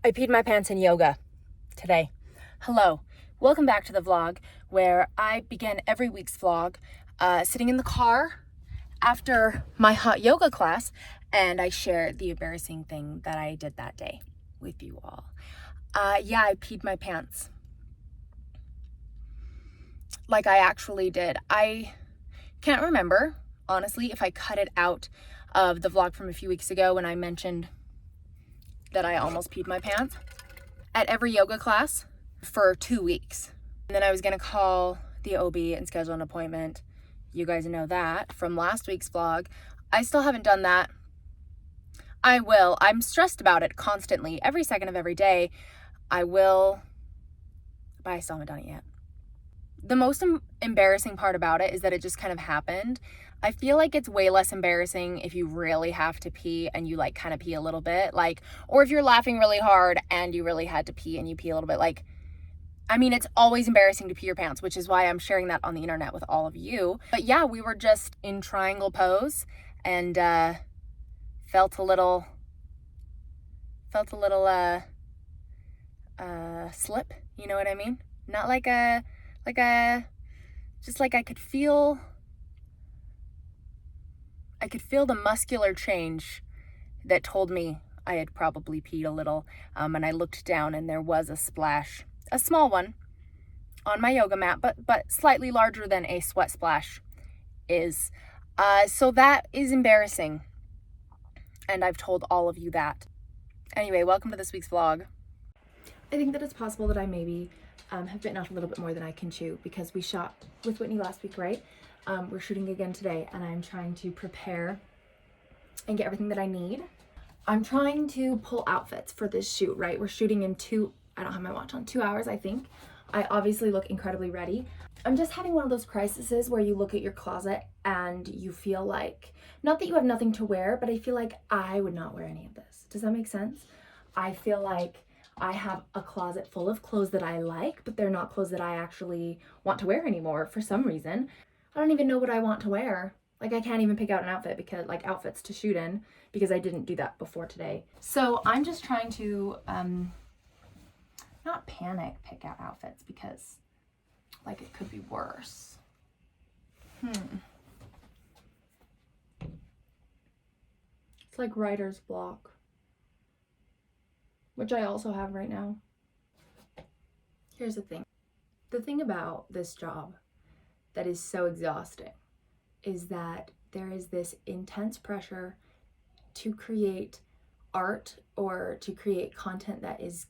I peed my pants in yoga today. Hello, welcome back to the vlog where I begin every week's vlog sitting in the car after my hot yoga class, and I share the embarrassing thing that I did that day with you all. Yeah, I peed my pants. Like I actually did. I can't remember, honestly, if I cut it out of the vlog from a few weeks ago when I mentioned that I almost peed my pants at every yoga class for 2 weeks. And then I was gonna call the OB and schedule an appointment. You guys know that from last week's vlog. I still haven't done that. I will. I'm stressed about it constantly. Every second of every day, I will, but I still haven't done it yet. The most embarrassing part about it is that it just kind of happened. I feel like it's way less embarrassing if you really have to pee and you like kind of pee a little bit, like, or if you're laughing really hard and you really had to pee and you pee a little bit. Like, I mean, it's always embarrassing to pee your pants, which is why I'm sharing that on the internet with all of you. But yeah, we were just in triangle pose and felt a little slip, you know what I mean? Not like a just like I could feel the muscular change that told me I had probably peed a little. And I looked down and there was a splash, a small one on my yoga mat, but slightly larger than a sweat splash is. So that is embarrassing. And I've told all of you that. Anyway, welcome to this week's vlog. I think that it's possible that I maybe have bitten off a little bit more than I can chew because we shot with Whitney last week, right? We're shooting again today and I'm trying to prepare and get everything that I need. I'm trying to pull outfits for this shoot, right? We're shooting in I don't have my watch on, 2 hours, I think. I obviously look incredibly ready. I'm just having one of those crises where you look at your closet and you feel like, not that you have nothing to wear, but I feel like I would not wear any of this. Does that make sense? I feel like I have a closet full of clothes that I like, but they're not clothes that I actually want to wear anymore for some reason. I don't even know what I want to wear. Like I can't even pick out an outfit because like outfits to shoot in because I didn't do that before today. So I'm just trying to not panic pick out outfits because like it could be worse. It's like writer's block, which I also have right now. Here's the thing. The thing about this job that is so exhausting is that there is this intense pressure to create art or to create content that is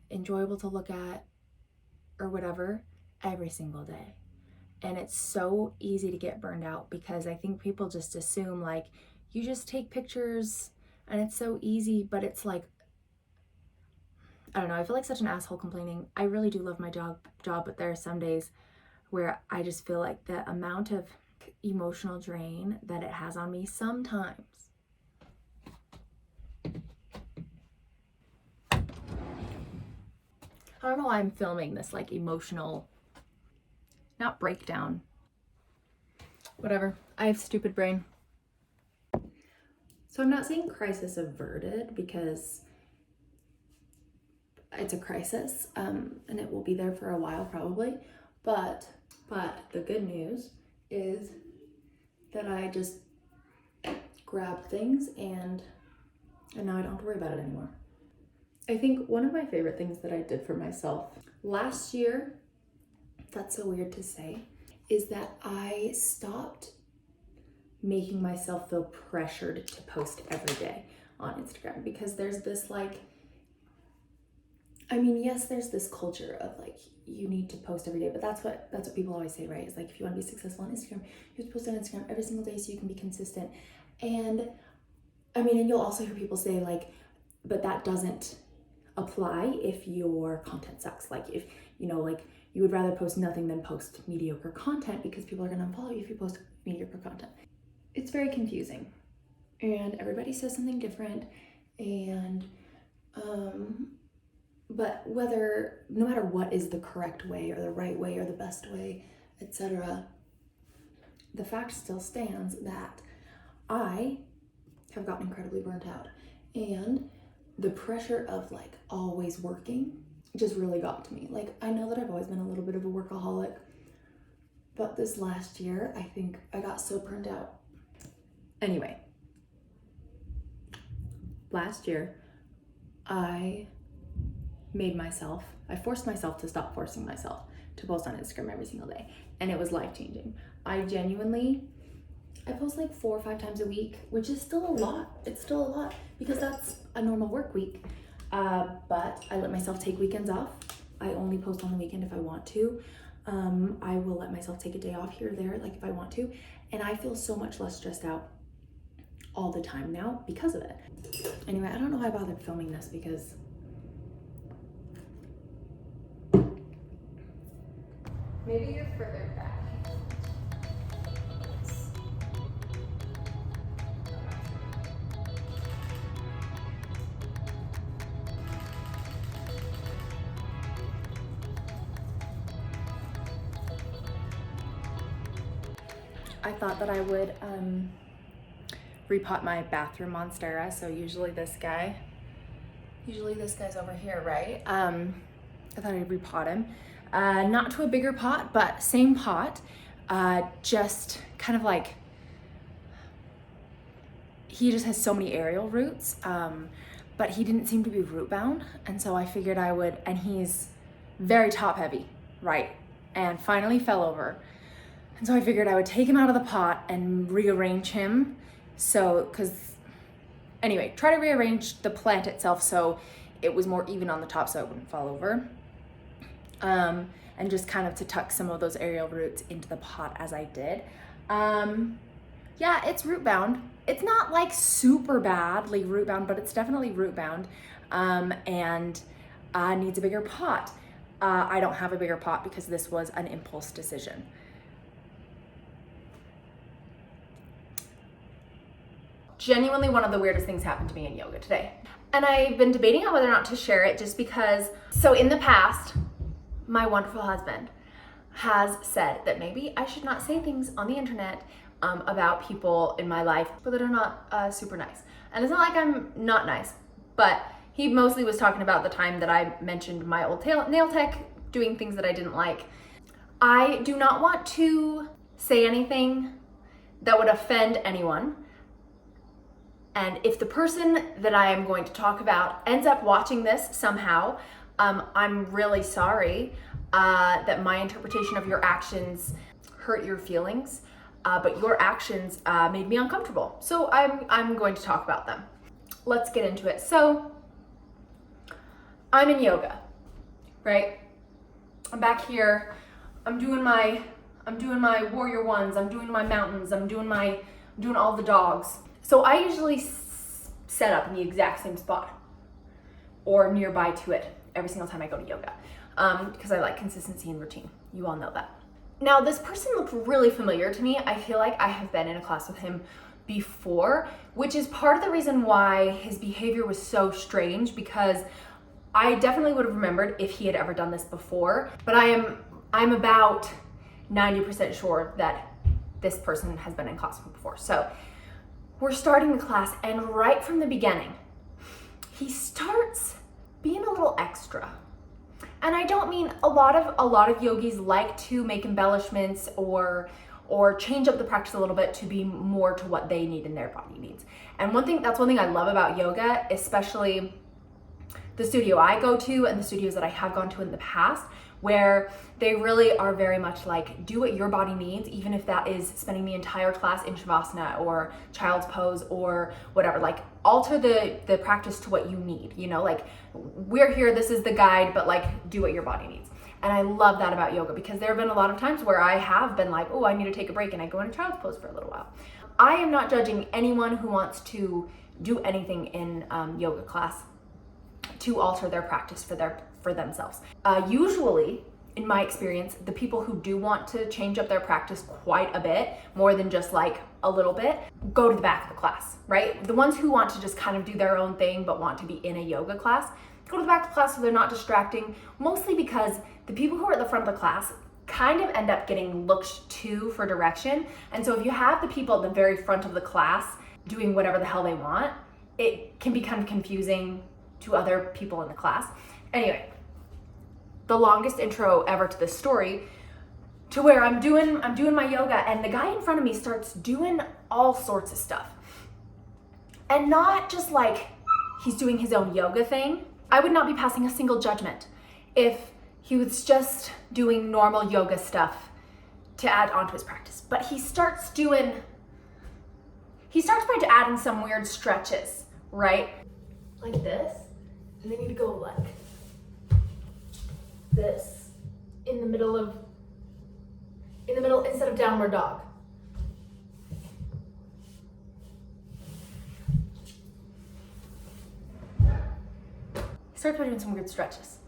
enjoyable to look at or whatever every single day. And it's so easy to get burned out because I think people just assume like you just take pictures and it's so easy, but it's like, I don't know, I feel like such an asshole complaining. I really do love my job, but there are some days where I just feel like the amount of emotional drain that it has on me sometimes. I don't know why I'm filming this like emotional, not breakdown. Whatever, I have stupid brain. So I'm not saying crisis averted because it's a crisis and it will be there for a while probably. But the good news is that I just grabbed things and now I don't have to worry about it anymore. I think one of my favorite things that I did for myself last year, that's so weird to say, is that I stopped making myself feel pressured to post every day on Instagram because there's this like, I mean, yes, there's this culture of like, you need to post every day, but that's what people always say, right? It's like, if you want to be successful on Instagram, you have to post on Instagram every single day so you can be consistent. And I mean, and you'll also hear people say like, but that doesn't apply if your content sucks. Like if, you know, like you would rather post nothing than post mediocre content because people are gonna unfollow you if you post mediocre content. It's very confusing and everybody says something different and, but no matter what is the correct way or the right way or the best way, etc., the fact still stands that I have gotten incredibly burnt out. And the pressure of like always working just really got to me. Like, I know that I've always been a little bit of a workaholic, but this last year, I think I got so burned out. Anyway, last year, I forced myself to stop forcing myself to post on Instagram every single day. And it was life-changing. I post like 4 or 5 times a week, which is still a lot. It's still a lot because that's a normal work week. But I let myself take weekends off. I only post on the weekend if I want to. I will let myself take a day off here or there, like if I want to. And I feel so much less stressed out all the time now because of it. Anyway, I don't know why I bothered filming this because maybe you're further back. I thought that I would repot my bathroom monstera. So usually this guy's over here, right? I thought I'd repot him. Not to a bigger pot, but same pot. Just kind of like, he just has so many aerial roots, but he didn't seem to be root bound. And so I figured I would, and he's very top heavy, right? And finally fell over. And so I figured I would take him out of the pot and rearrange him. So, try to rearrange the plant itself so it was more even on the top so it wouldn't fall over. And just kind of to tuck some of those aerial roots into the pot as I did. Yeah, it's root bound. It's not like super badly root bound, but it's definitely root bound. And needs a bigger pot. I don't have a bigger pot because this was an impulse decision. Genuinely one of the weirdest things happened to me in yoga today. And I've been debating on whether or not to share it just because, so in the past, my wonderful husband has said that maybe I should not say things on the internet about people in my life, but that are not super nice. And it's not like I'm not nice, but he mostly was talking about the time that I mentioned my old nail tech doing things that I didn't like. I do not want to say anything that would offend anyone. And if the person that I am going to talk about ends up watching this somehow, I'm really sorry that my interpretation of your actions hurt your feelings, but your actions made me uncomfortable. So I'm going to talk about them. Let's get into it. So I'm in yoga, right? I'm back here. I'm doing my warrior ones. I'm doing my mountains. I'm doing all the dogs. So I usually set up in the exact same spot or nearby to it every single time I go to yoga because I like consistency and routine. You all know that. Now, this person looked really familiar to me. I feel like I have been in a class with him before, which is part of the reason why his behavior was so strange, because I definitely would have remembered if he had ever done this before, but I'm about 90% sure that this person has been in class with me before. So we're starting the class, and right from the beginning, he starts being a little extra. And I don't mean a lot of yogis like to make embellishments or change up the practice a little bit to be more to what they need and their body needs. And that's one thing I love about yoga, especially the studio I go to and the studios that I have gone to in the past, where they really are very much like, do what your body needs, even if that is spending the entire class in Shavasana or child's pose or whatever. Like, alter the practice to what you need, you know, like, we're here, this is the guide, but like, do what your body needs. And I love that about yoga, because there have been a lot of times where I have been like, oh, I need to take a break, and I go into child's pose for a little while. I am not judging anyone who wants to do anything in yoga class to alter their practice for themselves. Usually, in my experience, the people who do want to change up their practice quite a bit, more than just like a little bit, go to the back of the class, right? The ones who want to just kind of do their own thing but want to be in a yoga class, go to the back of the class so they're not distracting, mostly because the people who are at the front of the class kind of end up getting looked to for direction. And so if you have the people at the very front of the class doing whatever the hell they want, it can be kind of confusing to other people in the class. Anyway, the longest intro ever to this story, to where I'm doing my yoga and the guy in front of me starts doing all sorts of stuff. And not just like he's doing his own yoga thing. I would not be passing a single judgment if he was just doing normal yoga stuff to add onto his practice. But he starts trying to add in some weird stretches, right? Like this, and then you go like this in the middle instead of downward dog. He starts by doing some weird stretches,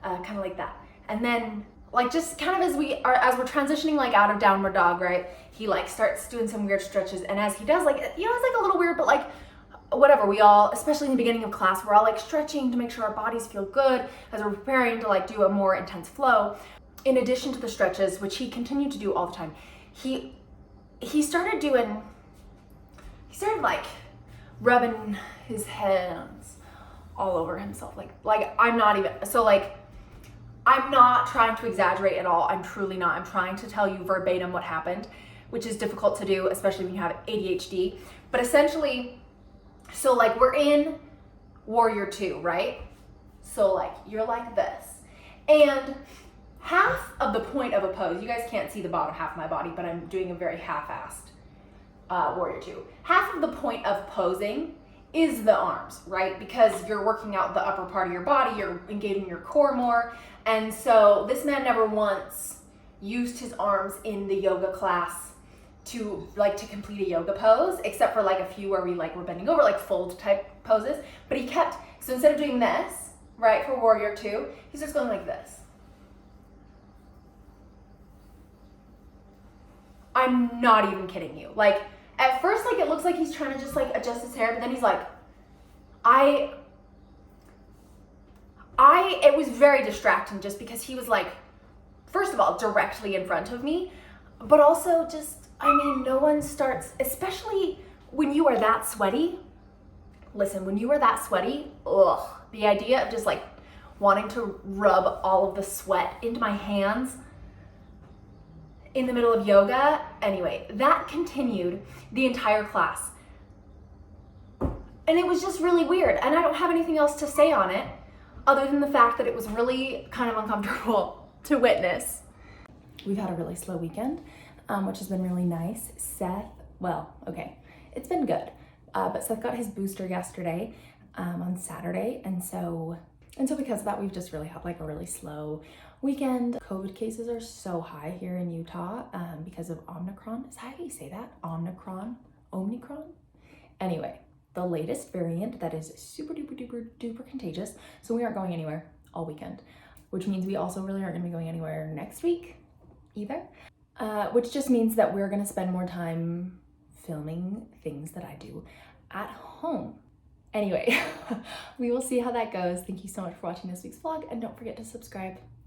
kind of like that. And then like just kind of as we're transitioning like out of downward dog, right? He like starts doing some weird stretches, and as he does, like, you know, it's like a little weird, but like whatever, we all, especially in the beginning of class, we're all like stretching to make sure our bodies feel good as we're preparing to like do a more intense flow. In addition to the stretches, which he continued to do all the time, he started like rubbing his hands all over himself. Like I'm not trying to exaggerate at all. I'm truly not. I'm trying to tell you verbatim what happened, which is difficult to do, especially when you have ADHD. But essentially, so like we're in Warrior 2, right? So like you're like this. And half of the point of a pose, you guys can't see the bottom half of my body, but I'm doing a very half-assed Warrior 2. Half of the point of posing is the arms, right? Because you're working out the upper part of your body, you're engaging your core more. And so this man never once used his arms in the yoga class to complete a yoga pose, except for like a few where we like were bending over, like fold type poses. But he kept, so instead of doing this, right, for Warrior 2, he's just going like this. I'm not even kidding you. Like at first, like it looks like he's trying to just like adjust his hair, but then he's like, it was very distracting just because he was like, first of all, directly in front of me, but also just, I mean, no one starts, especially when you are that sweaty. Listen, when you are that sweaty, the idea of just like wanting to rub all of the sweat into my hands in the middle of yoga. Anyway, that continued the entire class. And it was just really weird. And I don't have anything else to say on it other than the fact that it was really kind of uncomfortable to witness. We've had a really slow weekend, which has been really nice. It's been good. But Seth got his booster yesterday on Saturday. And so because of that, we've just really had like a really slow weekend. COVID cases are so high here in Utah because of Omicron. Is that how you say that? Omicron? Anyway, the latest variant that is super duper contagious. So we aren't going anywhere all weekend, which means we also really aren't gonna be going anywhere next week either. Which just means that we're gonna spend more time filming things that I do at home. Anyway, we will see how that goes. Thank you so much for watching this week's vlog, and don't forget to subscribe.